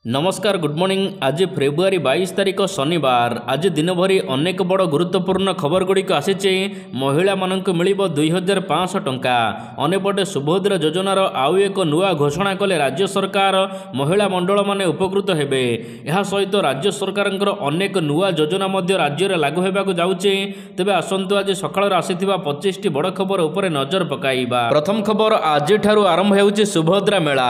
नमस्कार good morning. आज February 22 तारिख शनिवार। आज दिन भरी अनेक बड़ गुरुत्वपूर्ण खबर गुड़िक आसी। महिला मानक मिलिबो 2500 टंका। अनेपटे सुभद्रा योजनार आउ एक नुआ घोषणा कले राज्य सरकार। महिला मंडल माने उपकृत हेबे। यह सहित राज्य सरकार अनेक नुआ योजना मध्य राज्य में लागू होगाक जाउछे। तेबे आसंतु आज सकाळ आसीथिबा 25टी बड़ खबर उपरे नजर पकाइबा। प्रथम खबर, आज ठारू आरंभ हेउछि सुभद्रा मेला।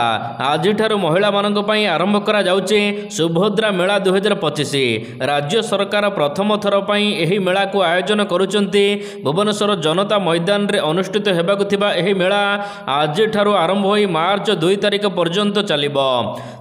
आज ठारू महिला मानक पई आरंभ करा सुभद्रा मेला 2025। राज्य सरकार प्रथम थर पई एही मेला को आयोजन करुचंती। भुवनेश्वर जनता मैदान रे अनुष्ठित हेबाकु थिबा एही मेला आज ठारू आरंभ होई मार्च 2 तारिख पर्यंत चलिबो।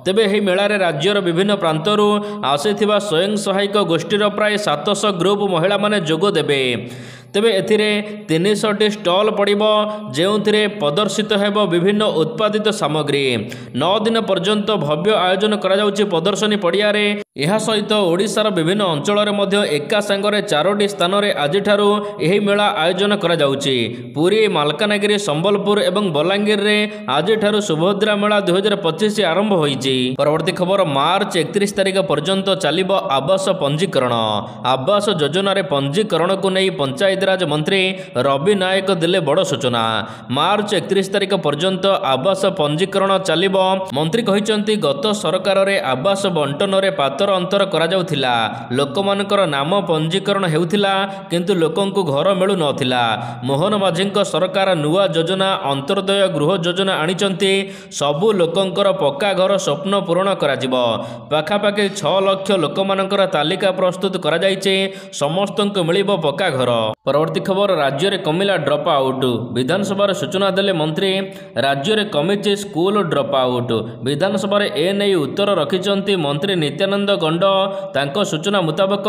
तेबे एही मेला रे राज्यर विभिन्न प्रांतरू आसीथिबा स्वयं सहायक गोष्ठीर प्राय 700 ग्रुप महिला माने जोग देबे। तेबे एथिरे 300टी स्टॉल पड़िबो, जेउथिरे प्रदर्शित हेबो विभिन्न उत्पादित सामग्री। 9 दिन पर्यंत भव्य आयोजन करा जाउछि प्रदर्शनी पड़िया रे। यह सहित ओडिशार विभिन्न अंचल रे मध्य एका संगरे 4टी स्थान रे आज ठारू एही मेला आयोजन करा जाउछि। पुरी, मालकानगिरी, संबलपुर एवं बलांगीर रे आज ठारू सुभद्रा मेला 2025 आरंभ होईछि। परवर्ती खबर, मार्च 31 तारिख पर्यंत चलिबो आवास पंजीकरण। आवास योजना रे पंजीकरण को नै पंचायत राज मंत्री रवि नायक दिले बड़ सूचना। मार्च 31 तारिख पर्यंत आवास पंजीकरण चलिबो। मंत्री कहिसंती गत सरकार रे आवास बंटन रे पातर अंतर करा जाउथिला। लोकमानकर नाम पंजीकरण हेउथिला किंतु लोकंकु घर मिलु नथिला। मोहन माझींक सरकार नुआ योजना अंतर्दय गृह योजना आनिचंती। सबु लोकंकर पक्का घर स्वप्न पूरण करा जिवो। पाखापाखि 6 लाख लोकमानकर तालिका प्रस्तुत करा जाइछे। समस्तंक मिलिबो पक्का घर। परवर्ती खबर, राज्य में कमिला ड्रप आउट। विधानसभा सूचना देले मंत्री। राज्य में कमिचे स्कूल ड्रप आउट। विधानसभा एने उत्तर रखिंट मंत्री नित्यानंद गंड। तांको सूचना मुताबक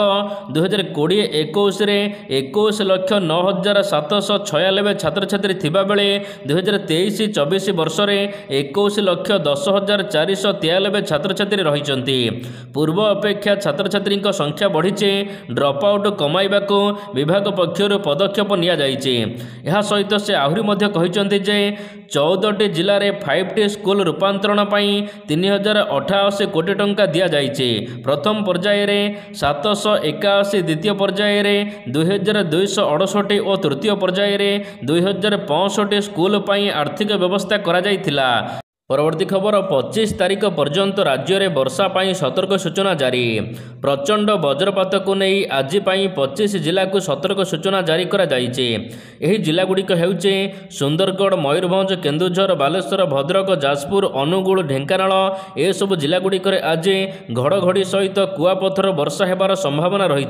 2020-21 रे 21,09,796 छात्र छात्री थिबा बेले 2023-24 वर्ष रे 21,10,493 छात्र छात्री रहिचंती। पूर्व अपेक्षा छात्र छात्री संख्या बढ़ीचे। ड्रप आउट कमाइबाकू विभाग पक्षर पदक्षेप निया जाइछे। यह सहित से आहरी मध्य कहिसंती जे 14टी जिले में 5टी स्कूल रूपांतरण पई 3088 कोटी टंका दिया जाइछे। प्रथम पर्याय रे 781, द्वितीय पर्याय रे 2268 और तृतीय पर्याय रे 2065 स्कूल पई आर्थिक व्यवस्था करा जाइथिला। परवर्ती खबर, 25 तारिख पर्यंत राज्य में वर्षा पाई सतर्क सूचना जारी। प्रचंड वज्रपात को नहीं आज 25 जिला को सतर्क सूचना जारी करा जाइछे। एही जिला गुड़िक हेउचे सुंदरगढ़, मयूरभंज, केन्दुझर, बालेश्वर, भद्रक, जाजपुर, अनुगुल, ढेंकानाल। ए सब जिला गुड़िक आज घड़घड़ी सहित कुआपथर वर्षा हेबार संभावना रही।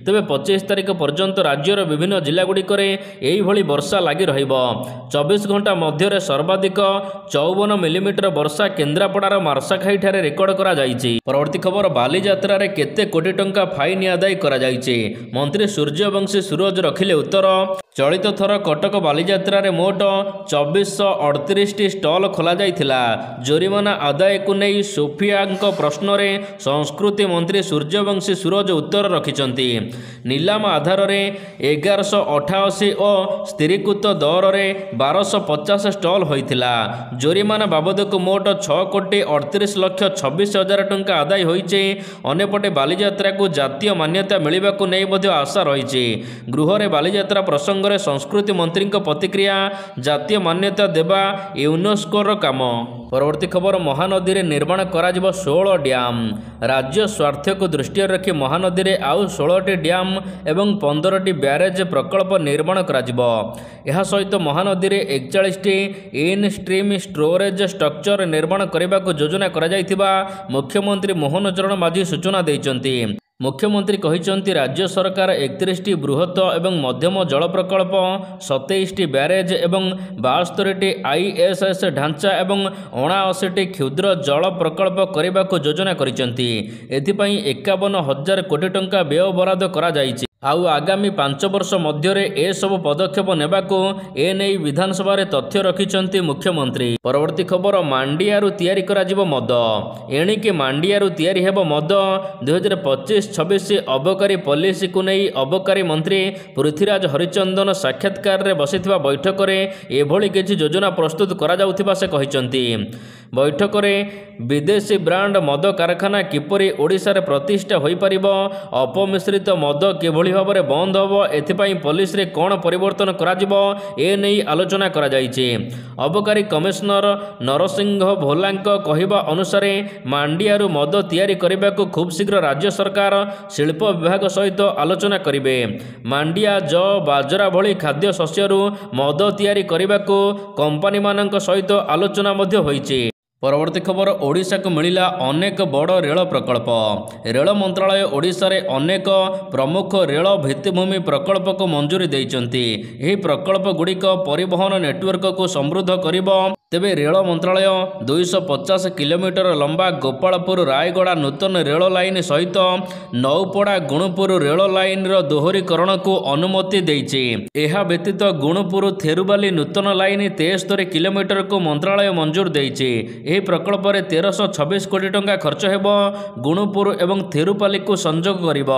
तेबे 25 तारिख पर्यंत राज्यर विभिन्न जिला गुड़िक एही भली वर्षा लगी रहिबो। 24 घंटा मध्य सर्वाधिक 54 मिलीमीटर वर्षा केन्द्रापड़ार मार्साखाई ठारे रेकर्ड करा जाइछि। परवर्ती खबर, बालीजात्रा रे केते कोटी टंका फाइन आदाय करा जाइछि। मंत्री सूर्यवंशी सूरज रखिले उत्तर। चलित थर कटक बालीजात्रा रे मोट 2438 स्टल खोला जाइथिला। जोरिमाना आदाय को नहीं सोफियाଙ୍କ प्रश्न रे संस्कृति मंत्री सूर्यवंशी सूरज उत्तर रखिचंती। नीलाम आधार रे 1188 और स्थिरीकृत दर रे 1250 स्टल होइथिला। जोरिमाना बाबद को मोट 6,38,26,000 टंका आदाय होइछे। अनेपटे बालीजात्रा को जातीय मान्यता मिलवा को नहीं मध्य आशा रही। गृह रे बालीजात्रा प्रसंग रे संस्कृति मंत्री प्रतिक्रिया। जातीय मान्यता देवा यूनेस्कोर काम। परवर्ती खबर, महानदी रे निर्माण करा जिवो 16 डैम। राज्य स्वार्थ को दृष्टि रखी महानदी रे आउ 16टी डैम एवं 15टी ब्यारेज प्रकल्प निर्माण करा जिवो। यह सहित महानदी रे 41टी इन स्ट्रीम स्टोरेज स्ट्रक्चर निर्माण करने को योजना करा जाइथिबा मुख्यमंत्री मोहन चरण माझी सूचना देइचंती। मुख्यमंत्री कहिचंती राज्य सरकार 31टी बृहत एवं मध्यम जल प्रकल्प, 27टी ब्यारेज एवं 72टी ISS ढांचा एवं 79टी क्षुद्र जल प्रकल्प करने को योजना करिचंती। एथिपई 51,000 कोटी टंका व्यय बराद करा जाइछि। आउ आगामी 5 वर्ष मध्य एसबु पदक्षेप नेबाकू एने विधानसभा तथ्य रखिंट मुख्यमंत्री। परवर्ती खबर मांडियारू तैयारी कराजिबो मद एणिके मांडियारू तैयारी हेबो मद 2025-26 अबकारी पॉलिसी को नहीं अबकारी मंत्री पृथ्वीराज हरिचंदन साक्षात्कार रे बसिथिबा बैठक रे एभली किछि योजना प्रस्तुत करा जाउथिबा से कहिसंती। बैठक रे विदेशी ब्रांड मद कारखाना किपरि ओडिशा रे प्रतिष्ठा होई परिबो, अपमिश्रित मद किभली भाबरे बंद होबो, एथिपाई पुलिस रे कोन परिवर्तन करा जिवो ए नै आलोचना करा जायछि। अबकारी कमिश्नर नरसिंह भोलांक कहिबा अनुसार मांडियारू मद तैयारी करबाकू खूब शीघ्र राज्य सरकार शिल्प विभाग सहित आलोचना करिवे। मांडिया ज बाजरा भली खाद्य शस्यरू मद तैयारी करबाकू कंपनी मानक सहित आलोचना मध्य होईछि। परवर्ती खबर ओडिशा को मिलिला अनेक बड़ रेल प्रकल्प। रेल मंत्रालय ओडिशा रे अनेक प्रमुख रेल भित्तिभूमि प्रकल्प को मंजूरी देइचंती। एही प्रकल्प गुड़िक परिवहन नेटवर्क को समृद्ध करिबो। तेबे रेल मंत्रालय 250 किलोमीटर लंबा गोपालपुर रायगड़ा नूतन रेल लाइन सहित नौपड़ा गुणुपुर रेल लाइन रो दोहरीकरण को अनुमति देइछि। एहा व्यतीत गुणुपुर थेरुबाली नूतन लाइन 73 किलोमीटर को मंत्रालय मंजूर देइछि। ଏହି ପ୍ରକଳ୍ପରେ 1326 କୋଟି ଟଙ୍କା ଖର୍ଚ୍ଚ ହେବ। ଗୁଣୁପୁର ଏବଂ ଥେରୁପାଲିକୁ ସଂଯୋଗ କରିବ,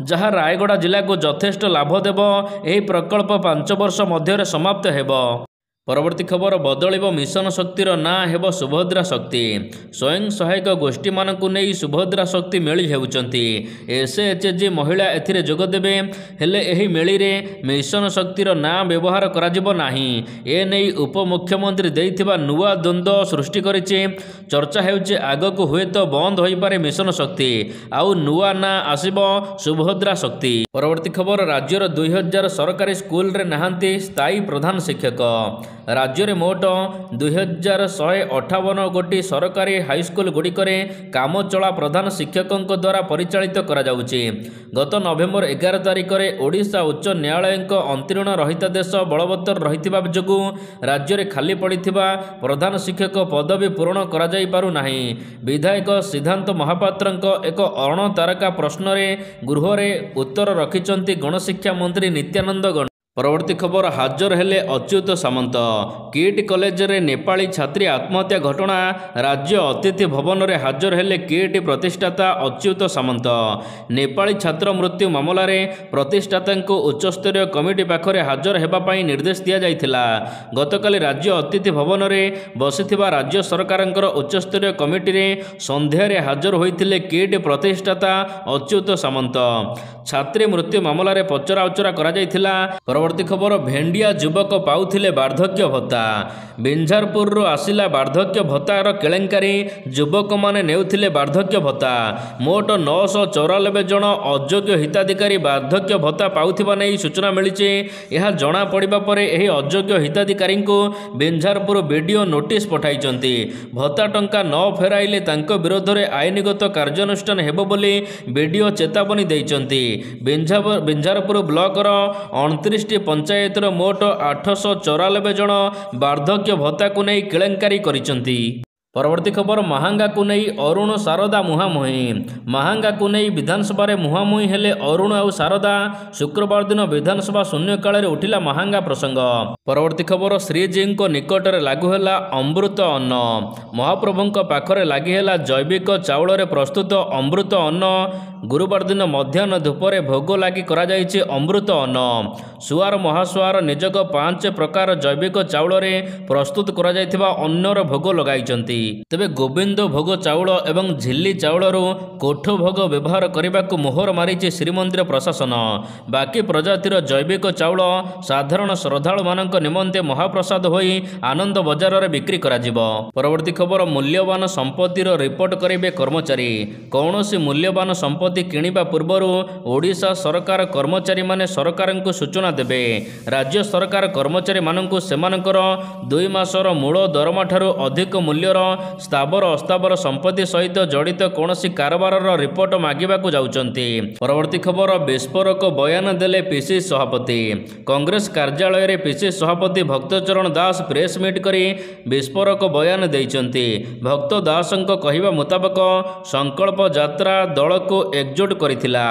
ଯାହା ରାୟଗଡ଼ା ଜିଲ୍ଲାକୁ ଯଥେଷ୍ଟ ଲାଭ ଦେବ। ଏହି ପ୍ରକଳ୍ପ 5 ବର୍ଷ ମଧ୍ୟରେ ସମାପ୍ତ ହେବ। परवर्ती खबर बदलिब मिशन शक्तिर ना हेब सुभद्रा शक्ति। स्वयं सहायक गोष्ठी मानकु नहीं सुभद्रा शक्ति मेली हेउचंती। एसएचजी महिला एथिरे जोग देबे, हेले एही मेली रे मिशन शक्तिर ना व्यवहार कराजिबो नाही। ए नहीं उपमुख्यमंत्री देइथिबा नुआ द्वंद्व सृष्टि करिछि। चर्चा हेउछि आगकु हुए तो बंद होई पारे मिशन शक्ति, आउ नुआ ना आसिबो सुभद्रा शक्ति। परवर्ती खबर राज्यर 2000 सरकारी स्कूल रे नाहांती स्थायी प्रधान शिक्षक। राज्य में मोट 2158 गोटी सरकारी हाईस्कल गुड़िकरे काम चला प्रधान शिक्षकों द्वारा परिचालित करा जाउछि। गत नवेम्बर 11 तारिख में ओडिशा उच्च न्यायालय अंतरीण रहितादेश बलवत्तर रहिथिबा जोगु राज्य में खाली पड़िथिबा प्रधान शिक्षक पदवी पूरण करा जाई पारु नाही। विधायक सिद्धांत महापात्रंक एक अणतारका प्रश्न रे गृह रे उत्तर रखिचंती गणशिक्षा मंत्री नित्यानंद गण। परवर्ती खबर हाजर हेले अच्युत सामंत। किट कॉलेज रे नेपाली छात्री आत्महत्या घटना राज्य अतिथि भवन रे हाजर हेले किट प्रतिष्ठाता अच्युत सामंत। नेपाली छात्र मृत्यु मामला रे प्रतिष्ठाता को उच्चस्तरीय कमिटी पाखरे हाजर हेबा पई निर्देश दिया जाइथिला। गतकाली राज्य अतिथि भवन रे बसिथिबा राज्य सरकारंकर उच्चस्तरीय कमिटी रे संध्या रे हाजर होइथिले किट प्रतिष्ठाता अच्युत सामंत। छात्री मृत्यु मामला रे पचरा उचरा करा जाइथिला। परवर्ती खबर भेंडिया युवक पाउथिले वार्धक्य भत्ता। बिंझारपुर आसिला वार्धक्य भत्तार केलेंकारी युवक माने नेउथिले वार्धक्य भत्ता। मोट 994 जन अयोग्य हिताधिकारी वार्धक्य भत्ता पाउथिबा नै सूचना मिलिछि। यह जना पड़िबा परे एही अयोग्य हिताधिकारी को बिंझारपुर वीडियो नोटिस पठाइचंती। भत्ता टंका न फेराइले तांको विरोध रे आईनगत कार्यानुष्ठान हेबो बोली वीडियो चेतावनी दैचंती। बिंझारपुर ब्लॉक रो 29 पंचायत मोट 894 जन वार्धक्य भत्ता को नहीं केलेंकारी करिसंती। परवर्ती खबर महांगा को नहीं अरुण शारदा मुहांमुही। महांगा को नहीं विधानसभा रे मुहांमुही हेले अरुण और शारदा। शुक्रवार दिन विधानसभा शून्यकाल रे उठिला महांगा प्रसंग। परवर्ती खबर श्रीजी को निकट रे लागू हैला अमृत अन्न। महाप्रभु पाखरे लागि हैला जैविक चाउल रे प्रस्तुत अमृत अन्न। गुरुवार दिन मध्याह्न धूपरे भोग लागि करा जाइछि अमृत अन्न। सुआर महासुआर निजक 5 प्रकार जैविक चाउल रे प्रस्तुत करा जाइथिबा अन्नर भोग लगाइचंती। तेबे गोविंद भोग चाउल एवं झिल्ली चाउलरू कोठ भोग व्यवहार करने को मोहर मारी श्रीमंदिर प्रशासन। बाकी प्रजातिर जैविक चाउल साधारण श्रद्धालु मानक निमंते महाप्रसाद होई आनंद बजार रे बिक्री करा जिवो। परवर्ती खबर मूल्यवान संपत्तिर रिपोर्ट करेंगे कर्मचारी। कौनसी मूल्यवान संपत्ति किनिबा पूर्वरु ओडिशा सरकार कर्मचारी माने सरकार को सूचना देबे। राज्य सरकार कर्मचारी मानक सेमानकर 2 मासर मूल दरमा ठारू अधिक मूल्यर ସ୍ଥାବର ଅସ୍ଥାବର ସମ୍ପତ୍ତି ସହିତ ଜଡ଼ିତ କୌଣସି କାରବାରର ରିପୋର୍ଟ ମାଗିବାକୁ ଯାଉଛନ୍ତି। ପରବର୍ତ୍ତୀ ଖବର, ବିସ୍ଫୋରକ ବୟାନ ଦେଲେ ପିସିସି ସଭାପତି। କଂଗ୍ରେସ କାର୍ଯ୍ୟାଳୟରେ ପିସିସି ସଭାପତି ଭକ୍ତଚରଣ ଦାସ ପ୍ରେସ୍ ମିଟ୍ କରି ବିସ୍ଫୋରକ ବୟାନ ଦେଇଛନ୍ତି। ଭକ୍ତ ଦାସଙ୍କ କହିବା ମୁତାବକ ସଂକଳ୍ପ ଯାତ୍ରା ଦଳକୁ ଏକଜୁଟ କରିଥିଲା।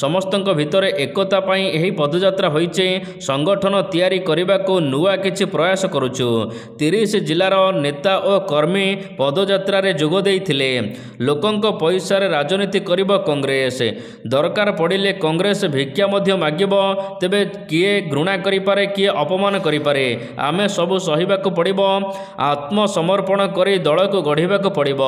ସମସ୍ତଙ୍କ ଭିତରେ ଏକତା ପାଇଁ ଏହି ପଦଯାତ୍ରା ହୋଇଛି। ସଂଗଠନ ତିଆରି କରିବାକୁ ନୂଆ କିଛି ପ୍ରୟାସ କରୁଛୁ। 30 ଜିଲ୍ଲାର ନେତା ଓ କର୍ମୀ ପଦଯାତ୍ରାରେ ଯୋଗ ଦେଇଥିଲେ। ଲୋକଙ୍କ ପଇସାରେ ରାଜନୀତି କରିବ କଂଗ୍ରେସ। ଦରକାର ପଡ଼ିଲେ କଂଗ୍ରେସ ଭିକ୍ଷା ମଧ୍ୟ ମାଗିବ। ତେବେ କିଏ ଘୃଣା କରିପାରେ, କିଏ ଅପମାନ କରିପାରେ, ଆମେ ସବୁ ସହିବାକୁ ପଡ଼ିବ। ଆତ୍ମସମର୍ପଣ କରି ଦଳକୁ ଗଢ଼ିବାକୁ ପଡ଼ିବ।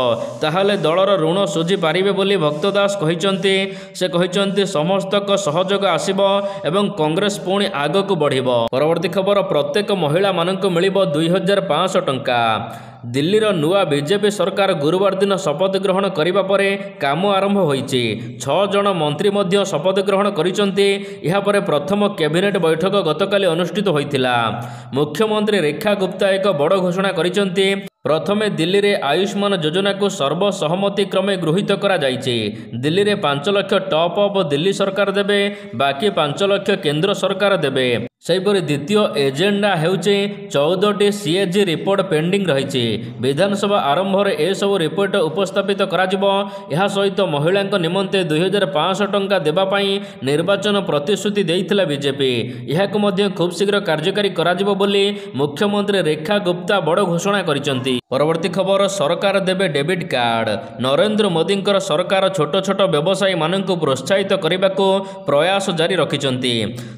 ତାହେଲେ ଦଳର ଋଣ ଶୁଝି ପାରିବେ ବୋଲି ଭକ୍ତ ଦାସ କହିଛନ୍ତି। ସେ କହିଛନ୍ତି ସମସ୍ତଙ୍କ ସହଯୋଗ ଆସିବ ଏବଂ କଂଗ୍ରେସ ପୁଣି ଆଗକୁ ବଢ଼ିବ। ପରବର୍ତ୍ତୀ ଖବର, ପ୍ରତ୍ୟେକ ମହିଳାମାନଙ୍କୁ ମିଳିବ 2500 ଟଙ୍କା। ଦିଲ୍ଲୀର ନୂଆ ବିଜେପି ସରକାର ଗୁରୁବାର ଦିନ ଶପଥ ଗ୍ରହଣ କରିବା ପରେ କାମ ଆରମ୍ଭ ହୋଇଛି। 6 ଜଣ ମନ୍ତ୍ରୀ ମଧ୍ୟ ଶପଥ ଗ୍ରହଣ କରିଛନ୍ତି। ଏହାପରେ ପ୍ରଥମ କ୍ୟାବିନେଟ୍ ବୈଠକ ଗତକାଲି ଅନୁଷ୍ଠିତ ହୋଇଥିଲା। ମୁଖ୍ୟମନ୍ତ୍ରୀ ରେଖା ଗୁପ୍ତା ଏକ ବଡ଼ ଘୋଷଣା କରିଛନ୍ତି। ପ୍ରଥମେ ଦିଲ୍ଲୀରେ ଆୟୁଷ୍ମାନ ଯୋଜନାକୁ ସର୍ବସହମତିକ୍ରମେ ଗୃହୀତ କରାଯାଇଛି। ଦିଲ୍ଲୀରେ 5 ଲକ୍ଷ ଟପ୍ ଅଫ୍ ଦିଲ୍ଲୀ ସରକାର ଦେବେ, ବାକି 5 ଲକ୍ଷ କେନ୍ଦ୍ର ସରକାର ଦେବେ। ସେହିପରି ଦ୍ୱିତୀୟ ଏଜେଣ୍ଡା ହେଉଛି 14ଟି ସିଏଜି ରିପୋର୍ଟ ପେଣ୍ଡିଂ ରହିଛି। ବିଧାନସଭା ଆରମ୍ଭରେ ଏସବୁ ରିପୋର୍ଟ ଉପସ୍ଥାପିତ କରାଯିବ। ଏହା ସହିତ ମହିଳାଙ୍କ ନିମନ୍ତେ 2500 ଟଙ୍କା ଦେବା ପାଇଁ ନିର୍ବାଚନ ପ୍ରତିଶ୍ରୁତି ଦେଇଥିଲା ବିଜେପି। ଏହାକୁ ମଧ୍ୟ ଖୁବ୍ ଶୀଘ୍ର କାର୍ଯ୍ୟକାରୀ କରାଯିବ ବୋଲି ମୁଖ୍ୟମନ୍ତ୍ରୀ ରେଖା ଗୁପ୍ତା ବଡ଼ ଘୋଷଣା କରିଛନ୍ତି। ପରବର୍ତ୍ତୀ ଖବର, ସରକାର ଦେବେ ଡେବିଟ୍ କାର୍ଡ। ନରେନ୍ଦ୍ର ମୋଦିଙ୍କର ସରକାର ଛୋଟ ଛୋଟ ବ୍ୟବସାୟୀମାନଙ୍କୁ ପ୍ରୋତ୍ସାହିତ କରିବାକୁ ପ୍ରୟାସ ଜାରି ରଖିଛନ୍ତି।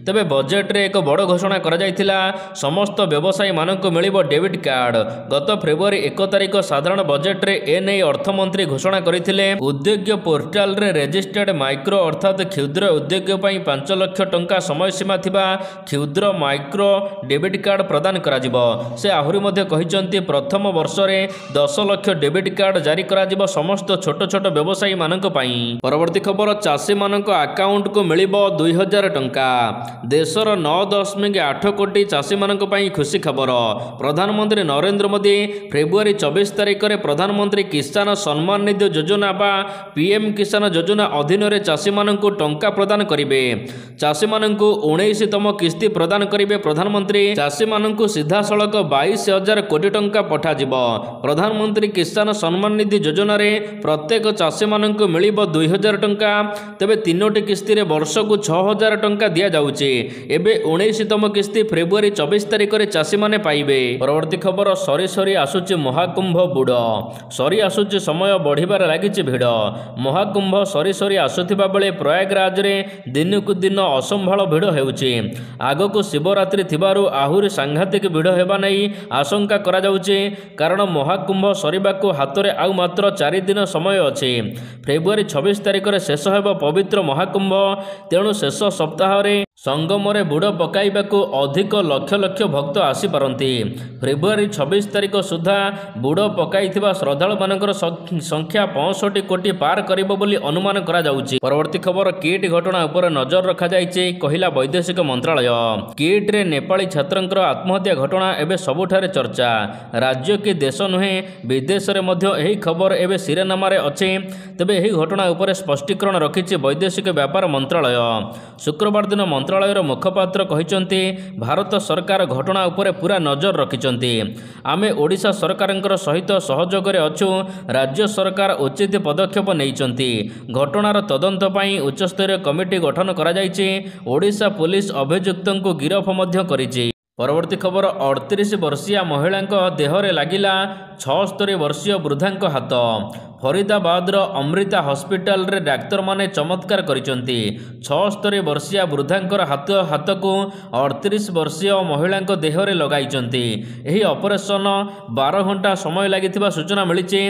ତେବେ ବଜେଟ୍ରେ ଏକ ବଡ଼ ଘୋଷଣା କରାଯାଇଥିଲା। ସମସ୍ତ ବ୍ୟବସାୟୀମାନଙ୍କୁ ମିଳିବ ଡେବିଟ୍ କାର୍ଡ। ଗତ ଫେବୃଆରୀ 1 ତାରିଖ ସାଧାରଣ ବଜେଟ୍ରେ ଏନେଇ ଅର୍ଥମନ୍ତ୍ରୀ ଘୋଷଣା କରିଥିଲେ। ଉଦ୍ୟୋଗ ପୋର୍ଟାଲରେ ରେଜିଷ୍ଟର୍ଡ ମାଇକ୍ରୋ ଅର୍ଥାତ୍ କ୍ଷୁଦ୍ର ଉଦ୍ୟୋଗ ପାଇଁ 5 ଲକ୍ଷ ଟଙ୍କା ସମୟସୀମା ଥିବା କ୍ଷୁଦ୍ର ମାଇକ୍ରୋ ଡେବିଟ୍ କାର୍ଡ ପ୍ରଦାନ କରାଯିବ। ସେ ଆହୁରି ମଧ୍ୟ କହିଛନ୍ତି ପ୍ରଥମ ବର୍ଷରେ 10 ଲକ୍ଷ ଡେବିଟ୍ କାର୍ଡ ଜାରି କରାଯିବ ସମସ୍ତ ଛୋଟ ଛୋଟ ବ୍ୟବସାୟୀମାନଙ୍କ ପାଇଁ। ପରବର୍ତ୍ତୀ ଖବର, ଚାଷୀମାନଙ୍କ ଆକାଉଣ୍ଟକୁ ମିଳିବ 2000 ଟଙ୍କା। ଦେଶର 9.8 କୋଟି ଚାଷୀମାନଙ୍କ ପାଇଁ ଖୁସି ଖବର। ପ୍ରଧାନମନ୍ତ୍ରୀ ନରେନ୍ଦ୍ର ମୋଦି ଫେବୃଆରୀ 24 ତାରିଖରେ ପ୍ରଧାନମନ୍ତ୍ରୀ କିଷାନ ସମ୍ମାନ ନିଧି ଯୋଜନା ବା ପିଏମ୍ କିଷାନ ଯୋଜନା ଅଧୀନରେ ଚାଷୀମାନଙ୍କୁ ଟଙ୍କା ପ୍ରଦାନ କରିବେ। ଚାଷୀମାନଙ୍କୁ 19ତମ କିସ୍ତି ପ୍ରଦାନ କରିବେ ପ୍ରଧାନମନ୍ତ୍ରୀ। ଚାଷୀମାନଙ୍କୁ ସିଧାସଳଖ 22,000 କୋଟି ଟଙ୍କା ପଠାଯିବ। ପ୍ରଧାନମନ୍ତ୍ରୀ କିଷାନ ସମ୍ମାନ ନିଧି ଯୋଜନାରେ ପ୍ରତ୍ୟେକ ଚାଷୀମାନଙ୍କୁ ମିଳିବ 2000 ଟଙ୍କା। ତେବେ 3ଟି କିସ୍ତିରେ ବର୍ଷକୁ 6000 ଟଙ୍କା ଦିଆଯାଉଛି। ଏବେ 19ତମ କିସ୍ତି ଫେବୃଆରୀ 24 ତାରିଖରେ ଚାଷୀମାନେ ପାଇବେ। ପରବର୍ତ୍ତୀ ଖବର, ସରି ସରି ଆସୁଛି ମହାକୁମ୍ଭ ବୁଡ଼। ସରି ଆସୁଛି ସମୟ, ବଢ଼ିବାରେ ଲାଗିଛି ଭିଡ଼। ମହାକୁମ୍ଭ ସରି ସରି ଆସୁଥିବା ବେଳେ ପ୍ରୟାଗରାଜରେ ଦିନକୁ ଦିନ ଅସମ୍ଭାଳ ଭିଡ଼ ହେଉଛି। ଆଗକୁ ଶିବରାତ୍ରି ଥିବାରୁ ଆହୁରି ସାଂଘାତିକ ଭିଡ଼ ହେବା ନେଇ ଆଶଙ୍କା କରାଯାଉଛି। କାରଣ ମହାକୁମ୍ଭ ସରିବାକୁ ହାତରେ ଆଉ ମାତ୍ର 4 ଦିନ ସମୟ ଅଛି। ଫେବୃଆରୀ 26 ତାରିଖରେ ଶେଷ ହେବ ପବିତ୍ର ମହାକୁମ୍ଭ। ତେଣୁ ଶେଷ ସପ୍ତାହରେ ସଙ୍ଗମରେ ବୁଡ଼ ପକାଇବାକୁ ଅଧିକ ଲକ୍ଷ ଲକ୍ଷ ଭକ୍ତ ଆସିପାରନ୍ତି। ଫେବୃଆରୀ 26 ତାରିଖ ସୁଦ୍ଧା ବୁଡ଼ ପକାଇଥିବା ଶ୍ରଦ୍ଧାଳୁମାନଙ୍କର ସଂଖ୍ୟା 65 କୋଟି ପାର କରିବ ବୋଲି ଅନୁମାନ କରାଯାଉଛି। ପରବର୍ତ୍ତୀ ଖବର, କିଟ୍ ଘଟଣା ଉପରେ ନଜର ରଖାଯାଇଛି କହିଲା ବୈଦେଶିକ ମନ୍ତ୍ରାଳୟ। କିଟ୍ରେ ନେପାଳୀ ଛାତ୍ରଙ୍କର ଆତ୍ମହତ୍ୟା ଘଟଣା ଏବେ ସବୁଠାରେ ଚର୍ଚ୍ଚା। ରାଜ୍ୟ କି ଦେଶ ନୁହେଁ, ବିଦେଶରେ ମଧ୍ୟ ଏହି ଖବର ଏବେ ଶିରୋନାମାରେ ଅଛି। ତେବେ ଏହି ଘଟଣା ଉପରେ ସ୍ପଷ୍ଟୀକରଣ ରଖିଛି ବୈଦେଶିକ ବ୍ୟାପାର ମନ୍ତ୍ରାଳୟ। ଶୁକ୍ରବାର ଦିନ ମନ୍ତ୍ରାଳୟର ମୁଖପାତ୍ର କହିଛନ୍ତି, ଭାରତ ସରକାର ଘଟଣା ଉପରେ ପୁରା ନଜର ରଖିଛନ୍ତି। ଆମେ ଓଡ଼ିଶା ସରକାରଙ୍କର ସହିତ ସହଯୋଗରେ ଅଛୁ। ରାଜ୍ୟ ସରକାର ଉଚିତ ପଦକ୍ଷେପ ନେଇଛନ୍ତି। ଘଟଣାର ତଦନ୍ତ ପାଇଁ ଉଚ୍ଚସ୍ତରୀୟ କମିଟି ଗଠନ କରାଯାଇଛି। ଓଡ଼ିଶା ପୁଲିସ ଅଭିଯୁକ୍ତଙ୍କୁ ଗିରଫ ମଧ୍ୟ କରିଛି। ପରବର୍ତ୍ତୀ ଖବର, 38 ବର୍ଷୀୟା ମହିଳାଙ୍କ ଦେହରେ ଲାଗିଲା 76 ବର୍ଷୀୟ ବୃଦ୍ଧାଙ୍କ ହାତ। ଫରିଦାବାଦର ଅମୃତା ହସ୍ପିଟାଲରେ ଡାକ୍ତରମାନେ ଚମତ୍କାର କରିଛନ୍ତି। 76 ବର୍ଷୀୟା ବୃଦ୍ଧାଙ୍କର ହାତକୁ 38 ବର୍ଷୀୟ ମହିଳାଙ୍କ ଦେହରେ ଲଗାଇଛନ୍ତି। ଏହି ଅପରେସନ 12 ଘଣ୍ଟା ସମୟ ଲାଗିଥିବା ସୂଚନା ମିଳିଛି।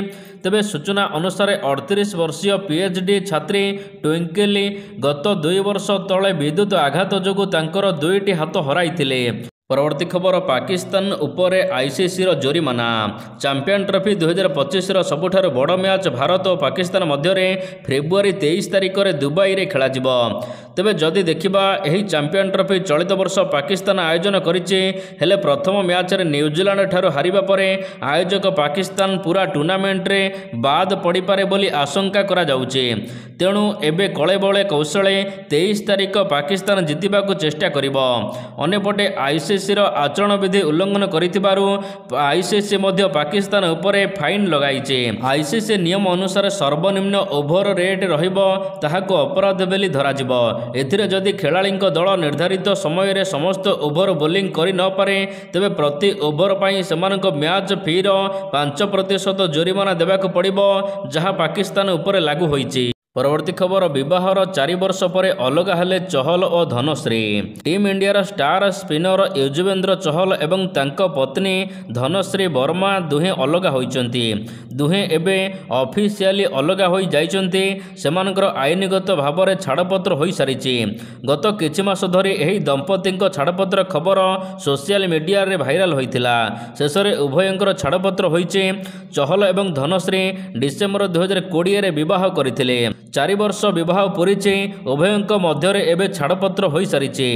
ତେବେ ସୂଚନା ଅନୁସାରେ 38 ବର୍ଷୀୟ PhD ଛାତ୍ରୀ ଟ୍ୱିଙ୍କଲି ଗତ 2 ବର୍ଷ ତଳେ ବିଦ୍ୟୁତ ଆଘାତ ଯୋଗୁଁ ତାଙ୍କର 2ଟି ହାତ ହରାଇଥିଲେ। परवर्ती खबर पाकिस्तान उपरे आईसीसी जोरिमाना चैंपियन ट्रॉफी 2025 सबुठार बड़ मैच भारत और पाकिस्तान मध्य फेब्रुआरी 23 तारिख में दुबई में खेल तेबे जदि देखिबा एही चैंपियन ट्रॉफी चलित वर्ष पाकिस्तान आयोजन करिछि हेले प्रथम मैच रे न्यूजीलैंड ठारो हारिबा परे आयोजक पाकिस्तान पूरा टूर्नामेंट रे बाद पड़ी पारे बोली आशंका करा जाउछि। तेणु एबे कळे बळे कौशले 23 तारिख पाकिस्तान जितिबाकू चेष्टा करिबो। अन्यपटे आईसीसी आचरण विधि उल्लंघन करिथिबारु आईसीसी मध्य पाकिस्तान उपरे फाइन लगाइछि। आईसीसी नियम अनुसार सर्वनिम्न ओभर रेट रहिबो ताहाको अपराध बेली धराजिबो। एथिरे जदि खेलाड़ींक दल निर्धारित समय रे समस्त ओभर बोलिंग करि न पारे तेबे प्रति ओभर पई सेमानक मैच फीर 5% जोरिमाना देबाक पड़िबो जहां पाकिस्तान उपरे लागू होइछि। परवर्ती खबर विवाहर 4 वर्ष पर अलग हेले चहल और धनश्री। टीम इंडियार स्टार स्पिनर युजवेंद्र चहल एवं तांको पत्नी धनश्री वर्मा दुहे अलग होइचंती। दुहे एबे ऑफिशियली अलग होई जाइचंती। सेमानकर आईनगत भाव में छाड़पत्र होई सारिछि। गत किछि मास धरि एही दंपतिंक छाड़पत्र खबर सोशल मीडिया रे भाइराल होइथिला। शेषरे उभयंकर छाड़पत्र होइछि। चहल एवं धनश्री डिसेंबर 2020 रे विवाह करथिले। 4 वर्ष विवाह पूरीछि। उभयंक मध्य एबे छाड़पत्र होई सारिछि।